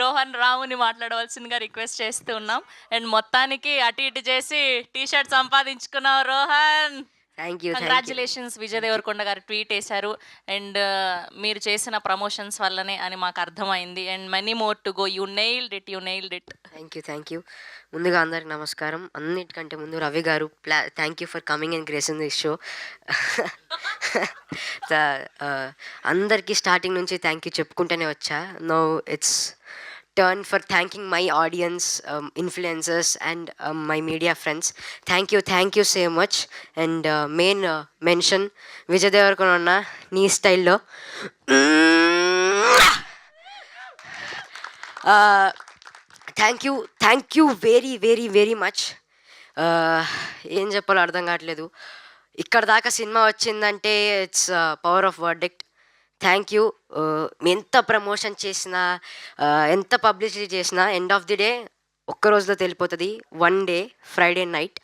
రోహన్ రావుని మాట్లాడవలసిందిగా రిక్వెస్ట్ చేస్తూ ఉన్నాం. అండ్ మొత్తానికి అటు ఇటు చేసి టీ షర్ట్ సంపాదించుకున్నావు Rohan. Thank you. Congratulations. Vijay Deverakonda గారు ట్వీట్ వేశారు. అండ్ మీరు చేసిన ప్రమోషన్స్ వల్లనే అని మాకు అర్థమైంది. And many more to go. You nailed it. Thank you. ముందుగా అందరికి నమస్కారం. అన్నిటికంటే ముందు Ravi garu thank you for coming and gracing this show. అందరికీ స్టార్టింగ్ నుంచి థ్యాంక్ యూ చెప్పుకుంటూనే వచ్చా. No it's turn for thanking my audience, influencers and my media friends. Thank you so much. And main mention Vijay Devarkonda nee style lo thank you very much. ఏం చెప్పాలో అర్థం కావట్లేదు. ఇక్కడ దాకా cinema వచ్చిందంటే its power of verdict. Thank you. ఎంత promotion చేసినా, ఎంత పబ్లిసిటీ చేసినా, ఎండ్ ఆఫ్ ది డే ఒక్క రోజులో తెలిపోతుంది. వన్ డే ఫ్రైడే నైట్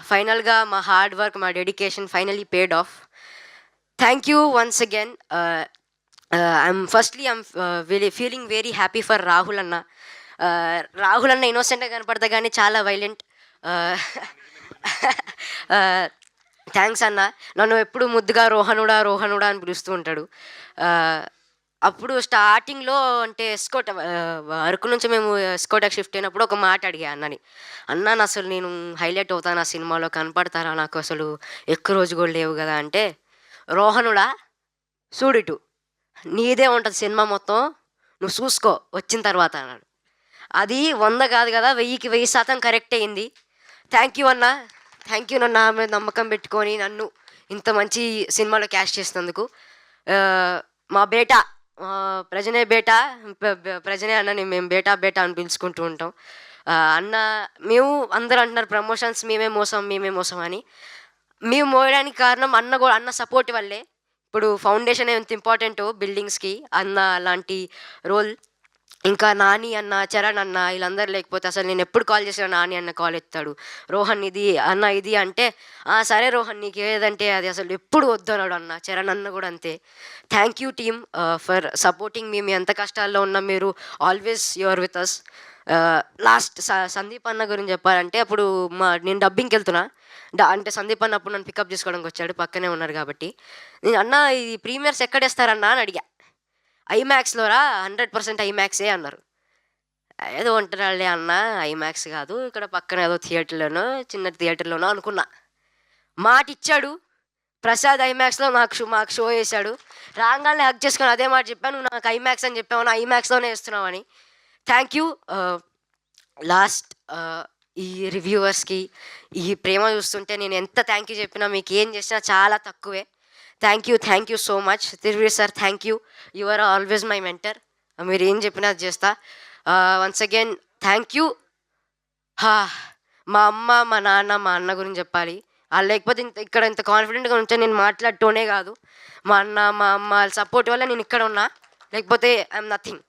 ఫైనల్గా మా హార్డ్ వర్క్, మా dedication finally paid of. Thank you once again. I'm feeling very happy for Rahul అన్న. రాహుల్ అన్న ఇన్నోసెంట్గా కనపడతా కానీ చాలా వైలెంట్. థ్యాంక్స్ అన్న. నన్ను ఎప్పుడు ముద్దుగా రోహనుడా అని పిలుస్తూ ఉంటాడు. అప్పుడు స్టార్టింగ్లో అంటే ఎస్కోట్ అరకు నుంచి మేము ఎస్కోటకి షిఫ్ట్ అయినప్పుడు ఒక మాట అడిగా అన్నని. అన్న అసలు నేను హైలైట్ అవుతాను ఆ సినిమాలో, కనపడతారా, నాకు అసలు ఎక్కువ రోజు కూడా లేవు కదా అంటే, రోహనుడా చూడిటు నీదే ఉంటుంది సినిమా మొత్తం, నువ్వు చూసుకో వచ్చిన తర్వాత అన్నాడు. అది 100 కాదు కదా, 1000% కరెక్ట్ అయింది. థ్యాంక్ యూ అన్న. థ్యాంక్ యూ నన్ను నా మీద నమ్మకం పెట్టుకొని నన్ను ఇంత మంచి సినిమాలో క్యాష్ చేసినందుకు. మా బేటా ప్రజనే అన్న, మేము బేటా అని పిలుచుకుంటూ ఉంటాం. అన్న మేము అందరూ అంటున్నారు ప్రమోషన్స్ మేమే మోసం అని. మేము మోయడానికి కారణం అన్న సపోర్ట్ వల్లే. ఇప్పుడు ఫౌండేషన్ ఎంత ఇంపార్టెంటో బిల్డింగ్స్కి, అన్న అలాంటి రోల్. ఇంకా నాని అన్న, చరణ్ అన్న వీళ్ళందరూ లేకపోతే అసలు నేను ఎప్పుడు కాల్ చేసినా నాని అన్న కాల్ ఎత్తాడు. రోహన్ ఇది అన్న ఇది అంటే, సరే రోహన్ నీకు ఏదంటే అది, అసలు ఎప్పుడు వద్దన్నాడు అన్న. చరణ్ అన్న కూడా అంతే. Thank you team for supporting me ఎంత కష్టాల్లో ఉన్నా మీరు always your with us. Last Sandeep అన్న గురించి చెప్పాలంటే, అప్పుడు నేను డబ్బింగ్కి వెళ్తున్నా అంటే సందీప్ అన్న అప్పుడు నన్ను పికప్ చేసుకోవడానికి వచ్చాడు, పక్కనే ఉన్నారు కాబట్టి. నేను అన్న ఈ ప్రీమియర్స్ ఎక్కడేస్తారన్నా అని అడిగా. ఐమాక్స్లోరా, 100% ఐమాక్సే అన్నారు. ఏదో ఉంటున్నాళ్ళే అన్న, ఐమాక్స్ కాదు ఇక్కడ పక్కన ఏదో థియేటర్లోనో చిన్న థియేటర్లోనో అనుకున్నా. మాట ఇచ్చాడు ప్రసాద్, ఐమాక్స్లో మాకు షో వేశాడు. రాగానే హక్ చేసుకొని అదే మాట చెప్పాను, నువ్వు నాకు ఐమాక్స్ అని చెప్పావు, ఐమాక్స్లోనే వేస్తున్నావు అని. Thank you. లాస్ట్ ఈ రివ్యూవర్స్కి ఈ ప్రేమ చూస్తుంటే నేను ఎంత థ్యాంక్ యూ చెప్పినా, మీకు ఏం చేసినా చాలా తక్కువే. Thank you so much. Thiruveer sir thank you. You are always my mentor. మీరు ఏం చెప్పినా అది చేస్తా. Once again thank you. మా అమ్మ, మా నాన్న, మా అన్న గురించి చెప్పాలి. వాళ్ళు లేకపోతే ఇక్కడ ఇంత కాన్ఫిడెంట్గా ఉంటే నేను మాట్లాడటోనే కాదు. మా అన్న, మా అమ్మ వాళ్ళ సపోర్ట్ వల్ల నేను ఇక్కడ ఉన్నా, లేకపోతే ఐఎమ్ నథింగ్.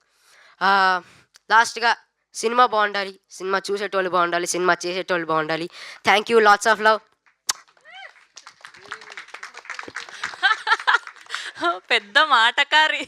లాస్ట్గా సినిమా బాగుండాలి, సినిమా చూసేటోళ్ళు బాగుండాలి, సినిమా చేసేటోళ్ళు బాగుండాలి. Thank you. Lots of love. పెద్ద మాటకారి.